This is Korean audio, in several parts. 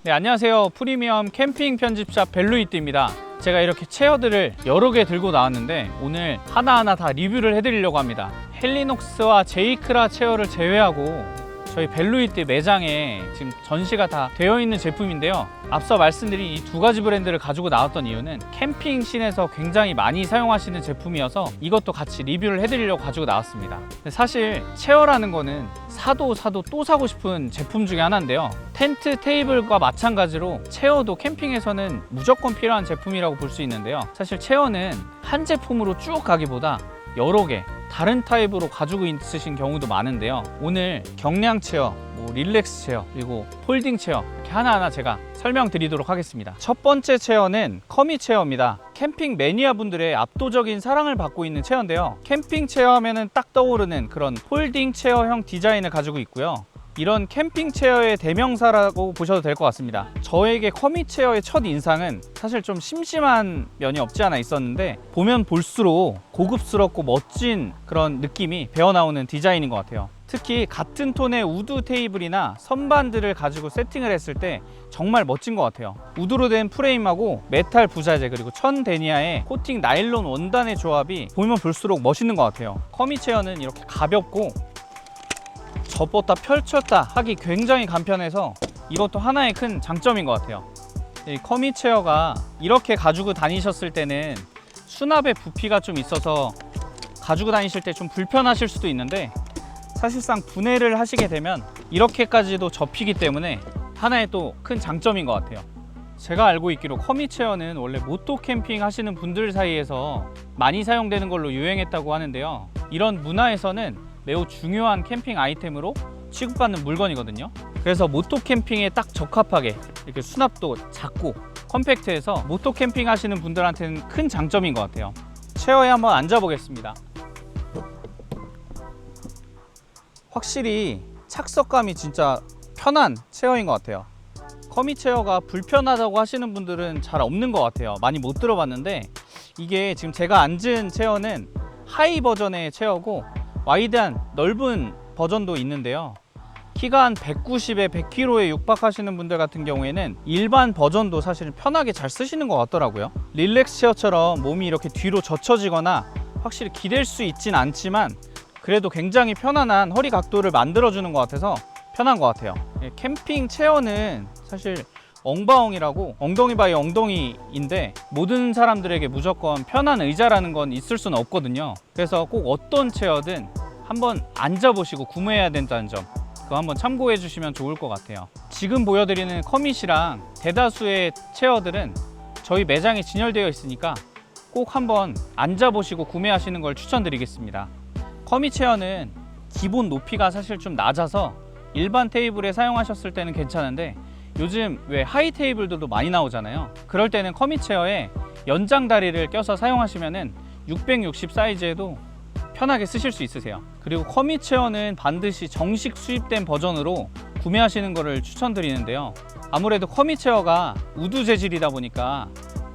네, 안녕하세요. 프리미엄 캠핑 편집샵 벨루이트입니다. 제가 이렇게 체어들을 여러 개 들고 나왔는데 오늘 하나하나 다 리뷰를 해드리려고 합니다. 헬리녹스와 제이크라 체어를 제외하고 저희 벨루이트 매장에 지금 전시가 다 되어 있는 제품인데요. 앞서 말씀드린 이 두 가지 브랜드를 가지고 나왔던 이유는 캠핑 씬에서 굉장히 많이 사용하시는 제품이어서 이것도 같이 리뷰를 해드리려고 가지고 나왔습니다. 근데 사실 체어라는 거는 사도 또 사고 싶은 제품 중에 하나인데요. 텐트 테이블과 마찬가지로 체어도 캠핑에서는 무조건 필요한 제품이라고 볼 수 있는데요. 사실 체어는 한 제품으로 쭉 가기보다 여러 개 다른 타입으로 가지고 있으신 경우도 많은데요. 오늘 경량 체어, 릴렉스 체어, 그리고 폴딩 체어 이렇게 하나하나 제가 설명드리도록 하겠습니다. 첫 번째 체어는 커미 체어입니다. 캠핑 매니아 분들의 압도적인 사랑을 받고 있는 체어인데요. 캠핑 체어 하면은 딱 떠오르는 그런 폴딩 체어형 디자인을 가지고 있고요. 이런 캠핑 체어의 대명사라고 보셔도 될 것 같습니다. 저에게 커미 체어의 첫 인상은 사실 좀 심심한 면이 없지 않아 있었는데 보면 볼수록 고급스럽고 멋진 그런 느낌이 배어나오는 디자인인 것 같아요. 특히 같은 톤의 우드 테이블이나 선반들을 가지고 세팅을 했을 때 정말 멋진 것 같아요. 우드로 된 프레임하고 메탈 부자재 그리고 천 데니아의 코팅 나일론 원단의 조합이 보면 볼수록 멋있는 것 같아요. 커미 체어는 이렇게 가볍고 접었다 펼쳤다 하기 굉장히 간편해서 이것도 하나의 큰 장점인 것 같아요. 이 커미 체어가 이렇게 가지고 다니셨을 때는 수납에 부피가 좀 있어서 가지고 다니실 때 좀 불편하실 수도 있는데 사실상 분해를 하시게 되면 이렇게까지도 접히기 때문에 하나의 또 큰 장점인 것 같아요. 제가 알고 있기로 커미 체어는 원래 모토 캠핑 하시는 분들 사이에서 많이 사용되는 걸로 유행했다고 하는데요. 이런 문화에서는 매우 중요한 캠핑 아이템으로 취급받는 물건이거든요. 그래서 모토 캠핑에 딱 적합하게 이렇게 수납도 작고 컴팩트해서 모토 캠핑 하시는 분들한테는 큰 장점인 것 같아요. 체어에 한번 앉아 보겠습니다. 확실히 착석감이 진짜 편한 체어인 것 같아요. 커미 체어가 불편하다고 하시는 분들은 잘 없는 것 같아요. 많이 못 들어봤는데 이게 지금 제가 앉은 체어는 하이 버전의 체어고 와이드한 넓은 버전도 있는데요. 키가 한 190에 100kg에 육박하시는 분들 같은 경우에는 일반 버전도 사실 편하게 잘 쓰시는 것 같더라고요. 릴렉스 체어처럼 몸이 이렇게 뒤로 젖혀지거나 확실히 기댈 수 있진 않지만 그래도 굉장히 편안한 허리 각도를 만들어주는 것 같아서 편한 것 같아요. 캠핑 체어는 사실 엉바엉이라고 엉덩이 바이 엉덩이인데 모든 사람들에게 무조건 편한 의자라는 건 있을 수는 없거든요. 그래서 꼭 어떤 체어든 한번 앉아보시고 구매해야 된다는 점 그거 한번 참고해 주시면 좋을 것 같아요. 지금 보여드리는 커밋이랑 대다수의 체어들은 저희 매장에 진열되어 있으니까 꼭 한번 앉아보시고 구매하시는 걸 추천드리겠습니다. 커밋 체어는 기본 높이가 사실 좀 낮아서 일반 테이블에 사용하셨을 때는 괜찮은데 요즘 왜 하이 테이블들도 많이 나오잖아요. 그럴 때는 커밋 체어에 연장 다리를 껴서 사용하시면은 660 사이즈에도 편하게 쓰실 수 있으세요. 그리고 커밋 체어는 반드시 정식 수입된 버전으로 구매하시는 것을 추천드리는데요. 아무래도 커밋 체어가 우드 재질이다 보니까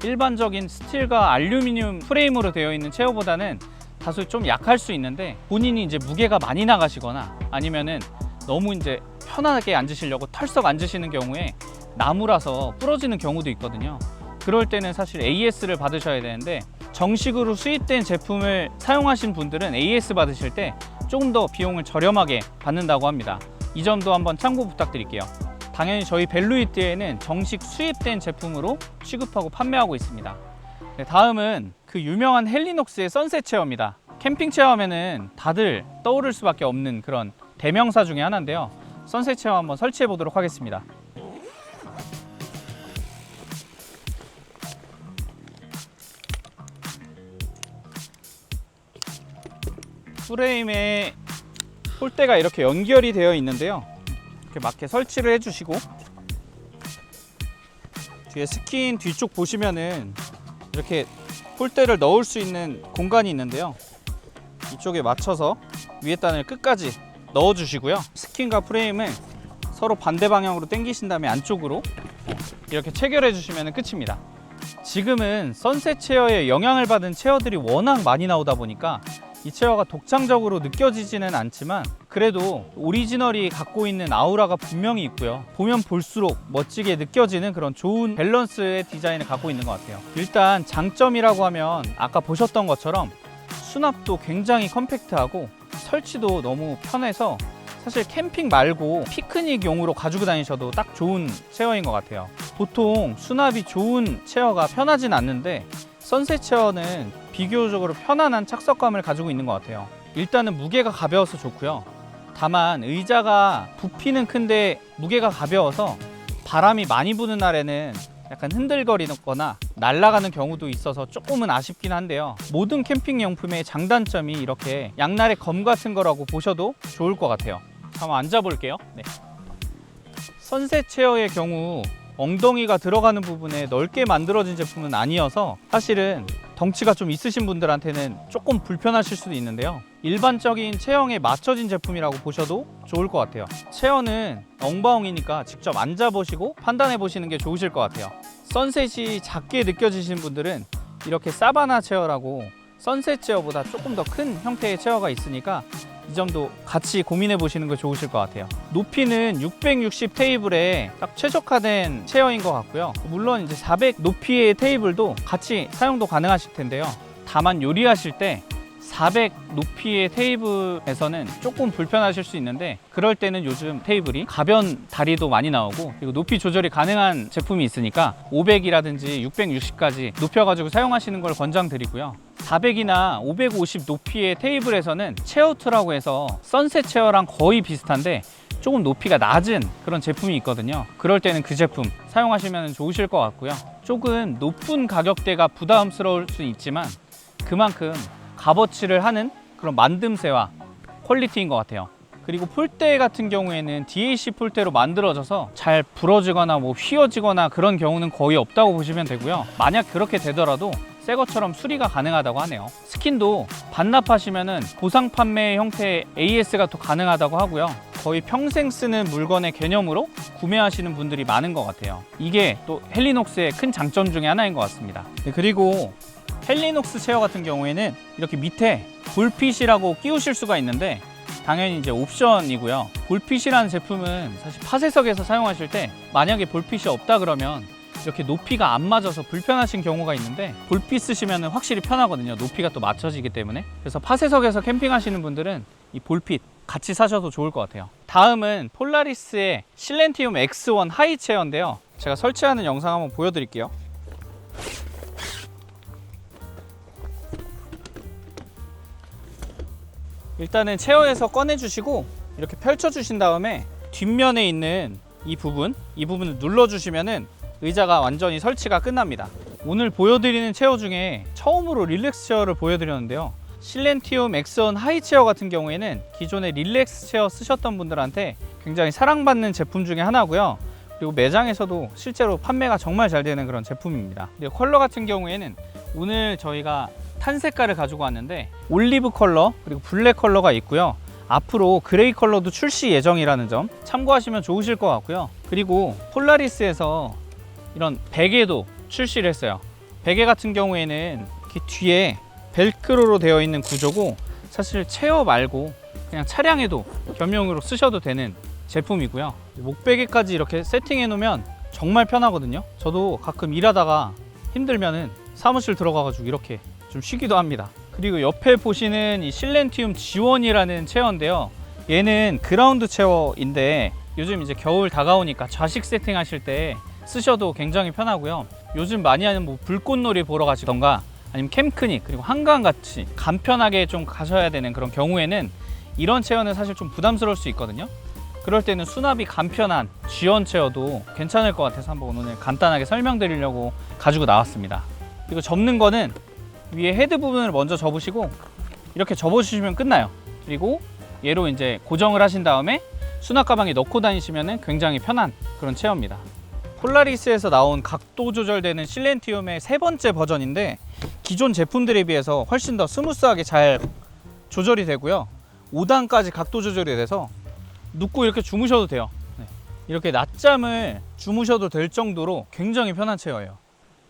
일반적인 스틸과 알루미늄 프레임으로 되어 있는 체어보다는 다소 좀 약할 수 있는데 본인이 이제 무게가 많이 나가시거나 아니면은 너무 이제 편하게 앉으시려고 털썩 앉으시는 경우에 나무라서 부러지는 경우도 있거든요. 그럴 때는 사실 AS를 받으셔야 되는데 정식으로 수입된 제품을 사용하신 분들은 AS 받으실 때 조금 더 비용을 저렴하게 받는다고 합니다. 이 점도 한번 참고 부탁드릴게요. 당연히 저희 벨루이트에는 정식 수입된 제품으로 취급하고 판매하고 있습니다. 네, 다음은 그 유명한 헬리녹스의 선셋 체어입니다. 캠핑 체어 하면은 다들 떠오를 수밖에 없는 그런 대명사 중에 하나인데요. 선셋 체어 한번 설치해 보도록 하겠습니다. 프레임에 폴대가 이렇게 연결이 되어 있는데요. 이렇게 맞게 설치를 해주시고 뒤에 스킨 뒤쪽 보시면은 이렇게 폴대를 넣을 수 있는 공간이 있는데요. 이쪽에 맞춰서 위에 단을 끝까지 넣어 주시고요. 스킨과 프레임은 서로 반대 방향으로 당기신 다음에 안쪽으로 이렇게 체결해 주시면 끝입니다. 지금은 선셋 체어에 영향을 받은 체어들이 워낙 많이 나오다 보니까 이 체어가 독창적으로 느껴지지는 않지만 그래도 오리지널이 갖고 있는 아우라가 분명히 있고요. 보면 볼수록 멋지게 느껴지는 그런 좋은 밸런스의 디자인을 갖고 있는 것 같아요. 일단 장점이라고 하면 아까 보셨던 것처럼 수납도 굉장히 컴팩트하고 설치도 너무 편해서 사실 캠핑 말고 피크닉용으로 가지고 다니셔도 딱 좋은 체어인 것 같아요. 보통 수납이 좋은 체어가 편하진 않는데 선셋 체어는 비교적으로 편안한 착석감을 가지고 있는 것 같아요. 일단은 무게가 가벼워서 좋고요. 다만 의자가 부피는 큰데 무게가 가벼워서 바람이 많이 부는 날에는 약간 흔들거리거나 날아가는 경우도 있어서 조금은 아쉽긴 한데요. 모든 캠핑 용품의 장단점이 이렇게 양날의 검 같은 거라고 보셔도 좋을 것 같아요. 한번 앉아볼게요. 네. 선셋 체어의 경우 엉덩이가 들어가는 부분에 넓게 만들어진 제품은 아니어서 사실은 덩치가 좀 있으신 분들한테는 조금 불편하실 수도 있는데요. 일반적인 체형에 맞춰진 제품이라고 보셔도 좋을 것 같아요. 체어는 엉바엉이니까 직접 앉아보시고 판단해 보시는 게 좋으실 것 같아요. 선셋이 작게 느껴지시는 분들은 이렇게 사바나 체어라고 선셋 체어보다 조금 더 큰 형태의 체어가 있으니까 이 점도 같이 고민해 보시는 게 좋으실 것 같아요. 높이는 660 테이블에 딱 최적화된 체어인 것 같고요. 물론 이제 400 높이의 테이블도 같이 사용도 가능하실 텐데요. 다만 요리하실 때 400 높이의 테이블에서는 조금 불편하실 수 있는데 그럴 때는 요즘 테이블이 가변 다리도 많이 나오고 그리고 높이 조절이 가능한 제품이 있으니까 500이라든지 660까지 높여가지고 사용하시는 걸 권장드리고요. 400이나 550 높이의 테이블에서는 체어2라고 해서 선셋 체어랑 거의 비슷한데 조금 높이가 낮은 그런 제품이 있거든요. 그럴 때는 그 제품 사용하시면 좋으실 것 같고요. 조금 높은 가격대가 부담스러울 수 있지만 그만큼 값어치를 하는 그런 만듦새와 퀄리티인 것 같아요. 그리고 폴대 같은 경우에는 DAC 폴대로 만들어져서 잘 부러지거나 뭐 휘어지거나 그런 경우는 거의 없다고 보시면 되고요. 만약 그렇게 되더라도 새 것처럼 수리가 가능하다고 하네요. 스킨도 반납하시면은 보상 판매 형태의 AS가 또 가능하다고 하고요. 거의 평생 쓰는 물건의 개념으로 구매하시는 분들이 많은 것 같아요. 이게 또 헬리녹스의 큰 장점 중에 하나인 것 같습니다. 네, 그리고 헬리녹스 체어 같은 경우에는 이렇게 밑에 볼핏이라고 끼우실 수가 있는데 당연히 이제 옵션이고요. 볼핏이라는 제품은 사실 파쇄석에서 사용하실 때 만약에 볼핏이 없다 그러면 이렇게 높이가 안 맞아서 불편하신 경우가 있는데 볼핏 쓰시면 확실히 편하거든요. 높이가 또 맞춰지기 때문에. 그래서 파쇄석에서 캠핑하시는 분들은 이 볼핏 같이 사셔도 좋을 것 같아요. 다음은 폴라리스의 실렌티움 X1 하이 체어인데요. 제가 설치하는 영상 한번 보여드릴게요. 일단은 체어에서 꺼내주시고 이렇게 펼쳐주신 다음에 뒷면에 있는 이 부분을 눌러주시면은 의자가 완전히 설치가 끝납니다. 오늘 보여드리는 체어 중에 처음으로 릴렉스 체어를 보여드렸는데요. 실렌티움 X1 하이 체어 같은 경우에는 기존에 릴렉스 체어 쓰셨던 분들한테 굉장히 사랑받는 제품 중에 하나고요. 그리고 매장에서도 실제로 판매가 정말 잘 되는 그런 제품입니다. 그리고 컬러 같은 경우에는 오늘 저희가 탄 색깔을 가지고 왔는데 올리브 컬러 그리고 블랙 컬러가 있고요. 앞으로 그레이 컬러도 출시 예정이라는 점 참고하시면 좋으실 것 같고요. 그리고 폴라리스에서 이런 베개도 출시를 했어요. 베개 같은 경우에는 이렇게 뒤에 벨크로로 되어 있는 구조고 사실 체어 말고 그냥 차량에도 겸용으로 쓰셔도 되는 제품이고요. 목베개까지 이렇게 세팅해 놓으면 정말 편하거든요. 저도 가끔 일하다가 힘들면은 사무실 들어가가지고 이렇게 좀 쉬기도 합니다. 그리고 옆에 보시는 이 실렌티움 G1이라는 체어인데요. 얘는 그라운드 체어인데 요즘 이제 겨울 다가오니까 좌식 세팅 하실 때 쓰셔도 굉장히 편하고요. 요즘 많이 하는 뭐 불꽃놀이 보러 가시던가 아니면 캠크닉 그리고 한강같이 간편하게 좀 가셔야 되는 그런 경우에는 이런 체어는 사실 좀 부담스러울 수 있거든요. 그럴 때는 수납이 간편한 G1 체어도 괜찮을 것 같아서 한번 오늘 간단하게 설명드리려고 가지고 나왔습니다. 그리고 접는 거는 위에 헤드 부분을 먼저 접으시고 이렇게 접어주시면 끝나요. 그리고 얘로 이제 고정을 하신 다음에 수납 가방에 넣고 다니시면 굉장히 편한 그런 체어입니다. 폴라리스에서 나온 각도 조절되는 실렌티움의 세 번째 버전인데 기존 제품들에 비해서 훨씬 더 스무스하게 잘 조절이 되고요. 5단까지 각도 조절이 돼서 눕고 이렇게 주무셔도 돼요. 이렇게 낮잠을 주무셔도 될 정도로 굉장히 편한 체어예요.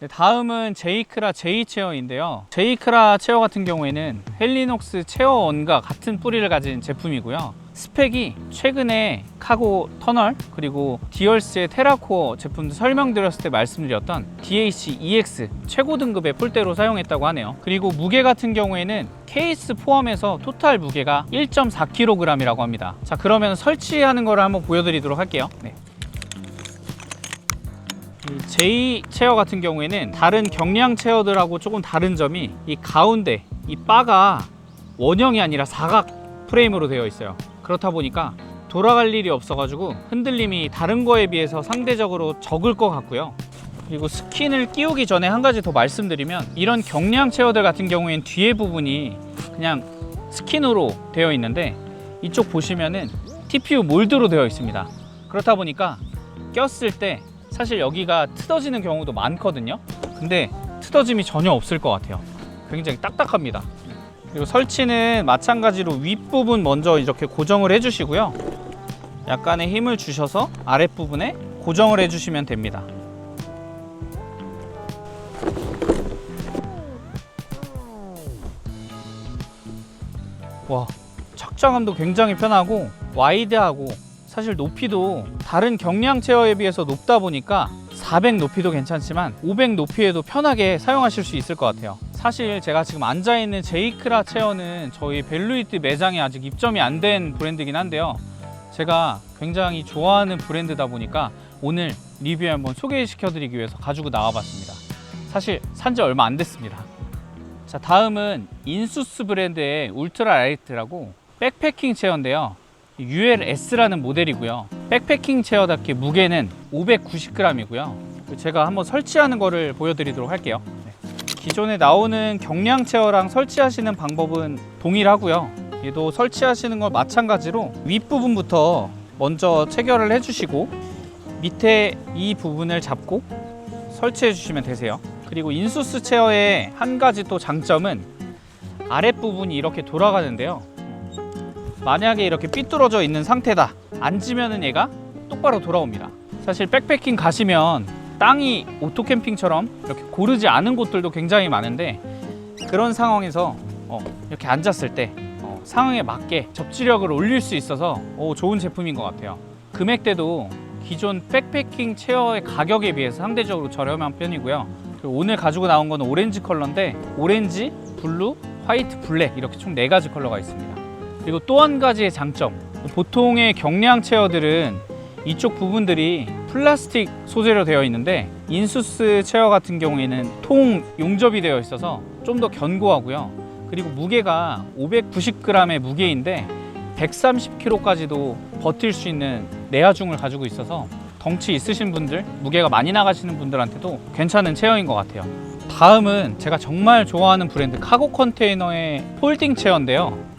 네, 다음은 제이크라 제이 체어인데요. 제이크라 체어 같은 경우에는 헬리녹스 체어원과 같은 뿌리를 가진 제품이고요. 스펙이 최근에 카고 터널 그리고 디얼스의 테라코어 제품도 설명드렸을 때 말씀드렸던 DAC-EX 최고 등급의 폴대로 사용했다고 하네요. 그리고 무게 같은 경우에는 케이스 포함해서 토탈 무게가 1.4kg이라고 합니다. 자, 그러면 설치하는 거를 한번 보여드리도록 할게요. 네. 이 제이 체어 같은 경우에는 다른 경량 체어들하고 조금 다른 점이 이 가운데 이 바가 원형이 아니라 사각 프레임으로 되어 있어요. 그렇다 보니까 돌아갈 일이 없어가지고 흔들림이 다른 거에 비해서 상대적으로 적을 것 같고요. 그리고 스킨을 끼우기 전에 한 가지 더 말씀드리면, 이런 경량 체어들 같은 경우에는 뒤에 부분이 그냥 스킨으로 되어 있는데 이쪽 보시면은 TPU 몰드로 되어 있습니다. 그렇다 보니까 꼈을 때 사실 여기가 트어지는 경우도 많거든요. 근데 트어짐이 전혀 없을 것 같아요. 굉장히 딱딱합니다. 그리고 설치는 마찬가지로 윗부분 먼저 이렇게 고정을 해주시고요. 약간의 힘을 주셔서 아랫부분에 고정을 해주시면 됩니다. 와, 착장감도 굉장히 편하고 와이드하고, 사실 높이도 다른 경량 체어에 비해서 높다 보니까 400 높이도 괜찮지만 500 높이에도 편하게 사용하실 수 있을 것 같아요. 사실 제가 지금 앉아있는 제이크라 체어는 저희 벨루이트 매장에 아직 입점이 안 된 브랜드긴 한데요, 제가 굉장히 좋아하는 브랜드다 보니까 오늘 리뷰에 한번 소개시켜 드리기 위해서 가지고 나와 봤습니다. 사실 산지 얼마 안 됐습니다. 자, 다음은 인수스 브랜드의 울트라 라이트라고 백패킹 체어인데요, ULS라는 모델이고요. 백패킹 체어답게 무게는 590g이고요. 제가 한번 설치하는 거를 보여드리도록 할게요. 기존에 나오는 경량 체어랑 설치하시는 방법은 동일하고요. 얘도 설치하시는 건 마찬가지로 윗부분부터 먼저 체결을 해주시고 밑에 이 부분을 잡고 설치해 주시면 되세요. 그리고 인수스 체어의 한 가지 또 장점은 아랫부분이 이렇게 돌아가는데요, 만약에 이렇게 삐뚤어져 있는 상태다, 앉으면은 얘가 똑바로 돌아옵니다. 사실 백패킹 가시면 땅이 오토캠핑처럼 이렇게 고르지 않은 곳들도 굉장히 많은데, 그런 상황에서 이렇게 앉았을 때 상황에 맞게 접지력을 올릴 수 있어서 좋은 제품인 것 같아요. 금액대도 기존 백패킹 체어의 가격에 비해서 상대적으로 저렴한 편이고요. 그리고 오늘 가지고 나온 건 오렌지 컬러인데, 오렌지, 블루, 화이트, 블랙 이렇게 총 4가지 컬러가 있습니다. 그리고 또 한 가지의 장점, 보통의 경량 체어들은 이쪽 부분들이 플라스틱 소재로 되어 있는데 인수스 체어 같은 경우에는 통 용접이 되어 있어서 좀 더 견고하고요. 그리고 무게가 590g의 무게인데 130kg까지도 버틸 수 있는 내하중을 가지고 있어서 덩치 있으신 분들, 무게가 많이 나가시는 분들한테도 괜찮은 체어인 것 같아요. 다음은 제가 정말 좋아하는 브랜드 카고 컨테이너의 폴딩 체어인데요,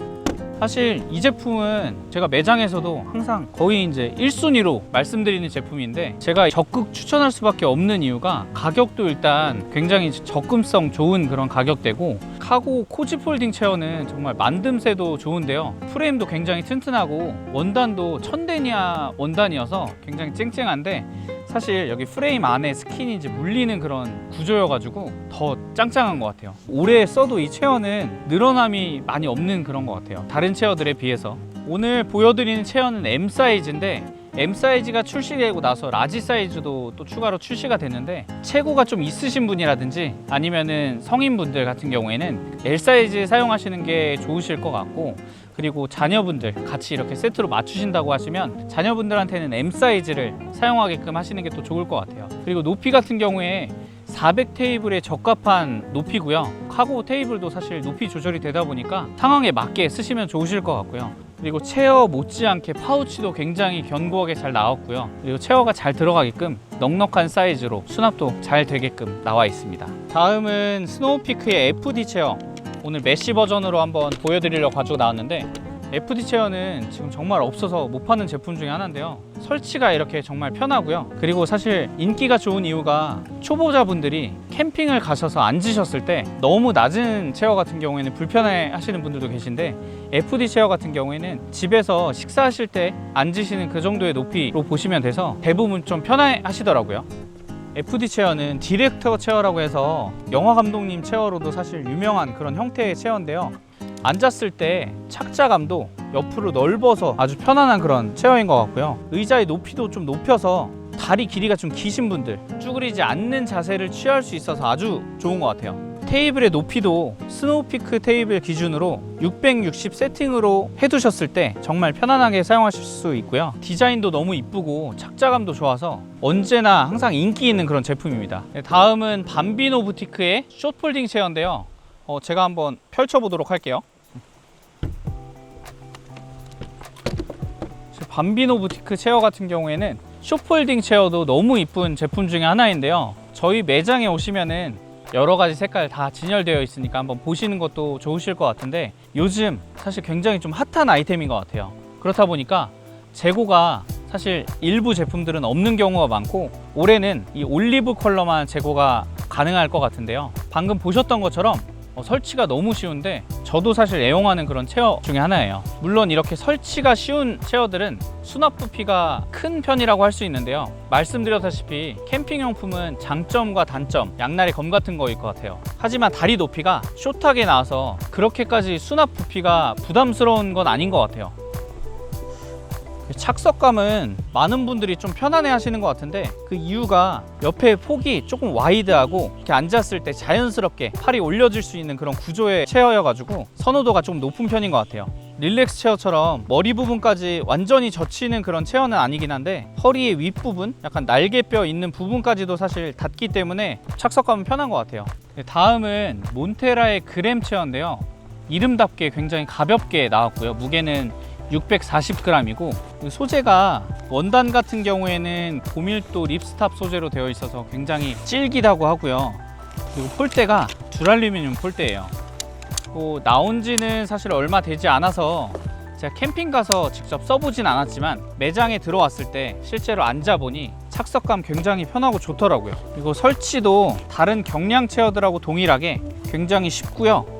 사실 이 제품은 제가 매장에서도 항상 거의 이제 1순위로 말씀드리는 제품인데, 제가 적극 추천할 수밖에 없는 이유가 가격도 일단 굉장히 접근성 좋은 그런 가격대고, 카고 코지 폴딩 체어는 정말 만듦새도 좋은데요, 프레임도 굉장히 튼튼하고 원단도 천데니아 원단이어서 굉장히 쨍쨍한데, 사실 여기 프레임 안에 스킨이 이제 물리는 그런 구조여가지고 더 짱짱한 것 같아요. 오래 써도 이 체어는 늘어남이 많이 없는 그런 것 같아요, 다른 체어들에 비해서. 오늘 보여드리는 체어는 M 사이즈인데, M 사이즈가 출시되고 나서 라지 사이즈도 또 추가로 출시가 됐는데, 체구가 좀 있으신 분이라든지 아니면은 성인분들 같은 경우에는 L 사이즈 사용하시는 게 좋으실 것 같고, 그리고 자녀분들 같이 이렇게 세트로 맞추신다고 하시면 자녀분들한테는 M 사이즈를 사용하게끔 하시는 게 또 좋을 것 같아요. 그리고 높이 같은 경우에 400 테이블에 적합한 높이고요. 카고 테이블도 사실 높이 조절이 되다 보니까 상황에 맞게 쓰시면 좋으실 것 같고요. 그리고 체어 못지않게 파우치도 굉장히 견고하게 잘 나왔고요. 그리고 체어가 잘 들어가게끔 넉넉한 사이즈로 수납도 잘 되게끔 나와 있습니다. 다음은 스노우피크의 FD 체어, 오늘 메쉬 버전으로 한번 보여드리려고 가지고 나왔는데, FD 체어는 지금 정말 없어서 못 파는 제품 중에 하나인데요, 설치가 이렇게 정말 편하고요. 그리고 사실 인기가 좋은 이유가 초보자분들이 캠핑을 가셔서 앉으셨을 때 너무 낮은 체어 같은 경우에는 불편해 하시는 분들도 계신데, FD 체어 같은 경우에는 집에서 식사하실 때 앉으시는 그 정도의 높이로 보시면 돼서 대부분 좀 편해 하시더라고요. FD 체어는 디렉터 체어라고 해서 영화 감독님 체어로도 사실 유명한 그런 형태의 체어인데요. 앉았을 때 착자감도 옆으로 넓어서 아주 편안한 그런 체어인 것 같고요. 의자의 높이도 좀 높여서 다리 길이가 좀 기신 분들 쭈그리지 않는 자세를 취할 수 있어서 아주 좋은 것 같아요. 테이블의 높이도 스노우피크 테이블 기준으로 660 세팅으로 해두셨을 때 정말 편안하게 사용하실 수 있고요. 디자인도 너무 이쁘고 착자감도 좋아서 언제나 항상 인기 있는 그런 제품입니다. 다음은 밤비노 부티크의 숏폴딩 체어인데요. 제가 한번 펼쳐보도록 할게요. 밤비노 부티크 체어 같은 경우에는 숏폴딩 체어도 너무 이쁜 제품 중에 하나인데요. 저희 매장에 오시면은 여러 가지 색깔 다 진열되어 있으니까 한번 보시는 것도 좋으실 것 같은데, 요즘 사실 굉장히 좀 핫한 아이템인 것 같아요. 그렇다 보니까 재고가 사실 일부 제품들은 없는 경우가 많고, 올해는 이 올리브 컬러만 재고가 가능할 것 같은데요. 방금 보셨던 것처럼 설치가 너무 쉬운데 저도 사실 애용하는 그런 체어 중에 하나예요. 물론 이렇게 설치가 쉬운 체어들은 수납 부피가 큰 편이라고 할 수 있는데요. 말씀드렸다시피 캠핑용품은 장점과 단점, 양날의 검 같은 거일 것 같아요. 하지만 다리 높이가 숏하게 나와서 그렇게까지 수납 부피가 부담스러운 건 아닌 것 같아요. 착석감은 많은 분들이 좀 편안해 하시는 것 같은데, 그 이유가 옆에 폭이 조금 와이드하고 이렇게 앉았을 때 자연스럽게 팔이 올려질 수 있는 그런 구조의 체어여 가지고 선호도가 좀 높은 편인 것 같아요. 릴렉스 체어처럼 머리 부분까지 완전히 젖히는 그런 체어는 아니긴 한데, 허리의 윗부분, 약간 날개뼈 있는 부분까지도 사실 닿기 때문에 착석감은 편한 것 같아요. 다음은 몬테라의 그램 체어인데요. 이름답게 굉장히 가볍게 나왔고요. 무게는 640g이고 소재가 원단 같은 경우에는 고밀도 립스탑 소재로 되어 있어서 굉장히 질기다고 하고요. 그리고 폴대가 듀랄루미늄 폴대예요. 나온 지는 사실 얼마 되지 않아서 제가 캠핑 가서 직접 써보진 않았지만 매장에 들어왔을 때 실제로 앉아보니 착석감 굉장히 편하고 좋더라고요. 그리고 설치도 다른 경량 체어들하고 동일하게 굉장히 쉽고요.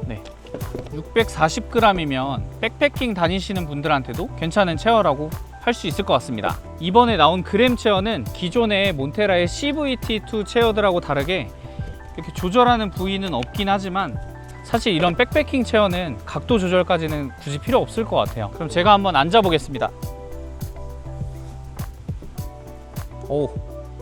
640g이면 백패킹 다니시는 분들한테도 괜찮은 체어라고 할 수 있을 것 같습니다. 이번에 나온 그램 체어는 기존의 몬테라의 CVT2 체어들하고 다르게 이렇게 조절하는 부위는 없긴 하지만, 사실 이런 백패킹 체어는 각도 조절까지는 굳이 필요 없을 것 같아요. 그럼 제가 한번 앉아 보겠습니다. 오,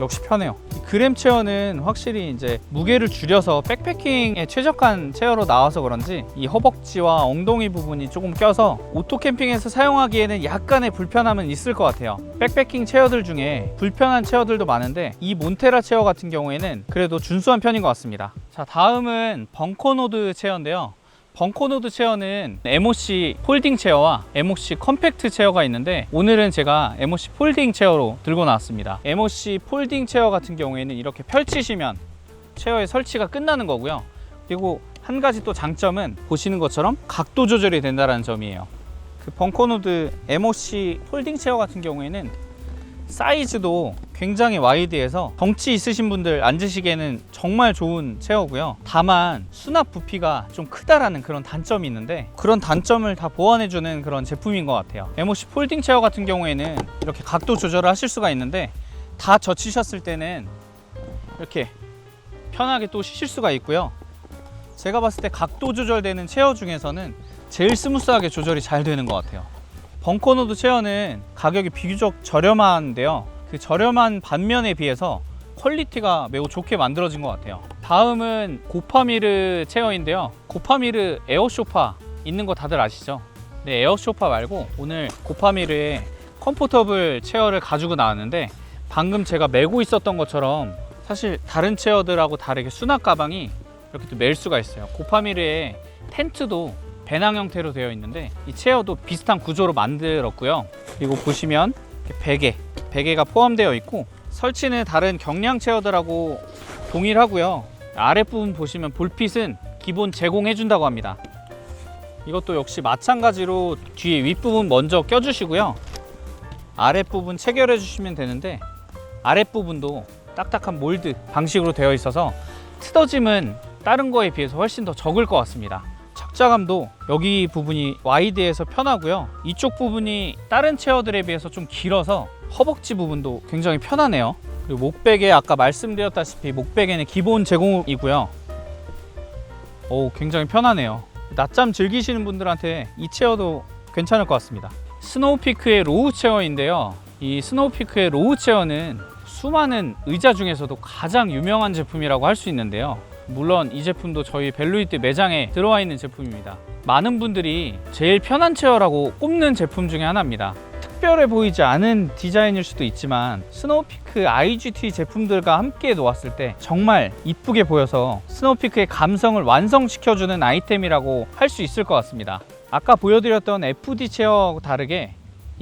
역시 편해요. 그램 체어는 확실히 이제 무게를 줄여서 백패킹에 최적한 체어로 나와서 그런지 이 허벅지와 엉덩이 부분이 조금 껴서 오토 캠핑에서 사용하기에는 약간의 불편함은 있을 것 같아요. 백패킹 체어들 중에 불편한 체어들도 많은데 이 몬테라 체어 같은 경우에는 그래도 준수한 편인 것 같습니다. 자, 다음은 벙커노드 체어인데요. 벙커노드 체어는 MOC 폴딩 체어와 MOC 컴팩트 체어가 있는데, 오늘은 제가 MOC 폴딩 체어로 들고 나왔습니다. MOC 폴딩 체어 같은 경우에는 이렇게 펼치시면 체어의 설치가 끝나는 거고요. 그리고 한 가지 또 장점은 보시는 것처럼 각도 조절이 된다는 점이에요. 그 벙커노드 MOC 폴딩 체어 같은 경우에는 사이즈도 굉장히 와이드해서 덩치 있으신 분들 앉으시기에는 정말 좋은 체어고요. 다만 수납 부피가 좀 크다라는 그런 단점이 있는데, 그런 단점을 다 보완해주는 그런 제품인 것 같아요. MOC 폴딩 체어 같은 경우에는 이렇게 각도 조절을 하실 수가 있는데, 다 젖히셨을 때는 이렇게 편하게 또 쉬실 수가 있고요. 제가 봤을 때 각도 조절되는 체어 중에서는 제일 스무스하게 조절이 잘 되는 것 같아요. 벙커노드 체어는 가격이 비교적 저렴한데요. 그 저렴한 반면에 비해서 퀄리티가 매우 좋게 만들어진 것 같아요. 다음은 고파미르 체어인데요. 고파미르 에어소파 있는 거 다들 아시죠? 네, 에어소파 말고 오늘 고파미르의 컴포터블 체어를 가지고 나왔는데, 방금 제가 메고 있었던 것처럼 사실 다른 체어들하고 다르게 수납 가방이 이렇게 또 멜 수가 있어요. 고파미르의 텐트도 배낭 형태로 되어 있는데 이 체어도 비슷한 구조로 만들었고요. 그리고 보시면 베개가 포함되어 있고, 설치는 다른 경량 체어들하고 동일하고요. 아랫부분 보시면 볼핏은 기본 제공해 준다고 합니다. 이것도 역시 마찬가지로 뒤에 윗부분 먼저 껴주시고요. 아랫부분 체결해 주시면 되는데, 아랫부분도 딱딱한 몰드 방식으로 되어 있어서 트더짐은 다른 거에 비해서 훨씬 더 적을 것 같습니다. 착자감도 여기 부분이 와이드해서 편하고요. 이쪽 부분이 다른 체어들에 비해서 좀 길어서 허벅지 부분도 굉장히 편하네요. 그리고 목베개 아까 말씀드렸다시피 목베개는 기본 제공이고요. 오, 굉장히 편하네요. 낮잠 즐기시는 분들한테 이 체어도 괜찮을 것 같습니다. 스노우피크의 로우 체어인데요. 이 스노우피크의 로우 체어는 수많은 의자 중에서도 가장 유명한 제품이라고 할 수 있는데요. 물론 이 제품도 저희 벨루이트 매장에 들어와 있는 제품입니다. 많은 분들이 제일 편한 체어라고 꼽는 제품 중에 하나입니다. 특별해 보이지 않은 디자인일 수도 있지만 스노우피크 IGT 제품들과 함께 놓았을 때 정말 이쁘게 보여서 스노우피크의 감성을 완성시켜주는 아이템이라고 할 수 있을 것 같습니다. 아까 보여드렸던 FD 체어와 다르게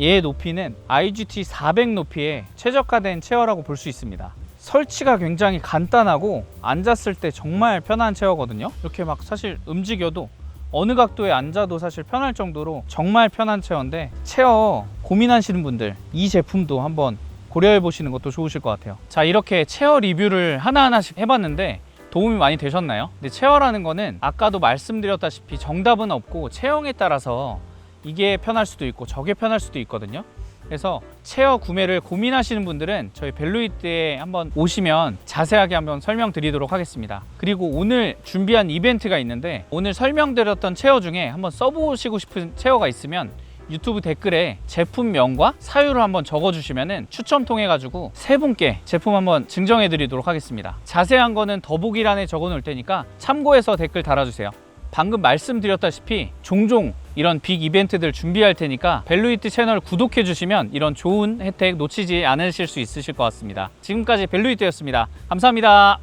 얘의 높이는 IGT 400 높이의 최저가된 체어라고 볼 수 있습니다. 설치가 굉장히 간단하고 앉았을 때 정말 편한 체어거든요. 이렇게 막 사실 움직여도 어느 각도에 앉아도 사실 편할 정도로 정말 편한 체어인데, 체어 고민하시는 분들 이 제품도 한번 고려해 보시는 것도 좋으실 것 같아요. 자, 이렇게 체어 리뷰를 하나하나씩 해봤는데 도움이 많이 되셨나요? 근데 체어라는 거는 아까도 말씀드렸다시피 정답은 없고 체형에 따라서 이게 편할 수도 있고 저게 편할 수도 있거든요. 그래서 체어 구매를 고민하시는 분들은 저희 벨루이트에 한번 오시면 자세하게 한번 설명드리도록 하겠습니다. 그리고 오늘 준비한 이벤트가 있는데, 오늘 설명드렸던 체어 중에 한번 써보시고 싶은 체어가 있으면 유튜브 댓글에 제품명과 사유를 한번 적어주시면 추첨 통해 가지고 3분께 제품 한번 증정해 드리도록 하겠습니다. 자세한 거는 더보기란에 적어 놓을 테니까 참고해서 댓글 달아주세요. 방금 말씀드렸다시피 종종 이런 빅 이벤트들 준비할 테니까 벨루이트 채널 구독해 주시면 이런 좋은 혜택 놓치지 않으실 수 있으실 것 같습니다. 지금까지 벨루이트였습니다. 감사합니다.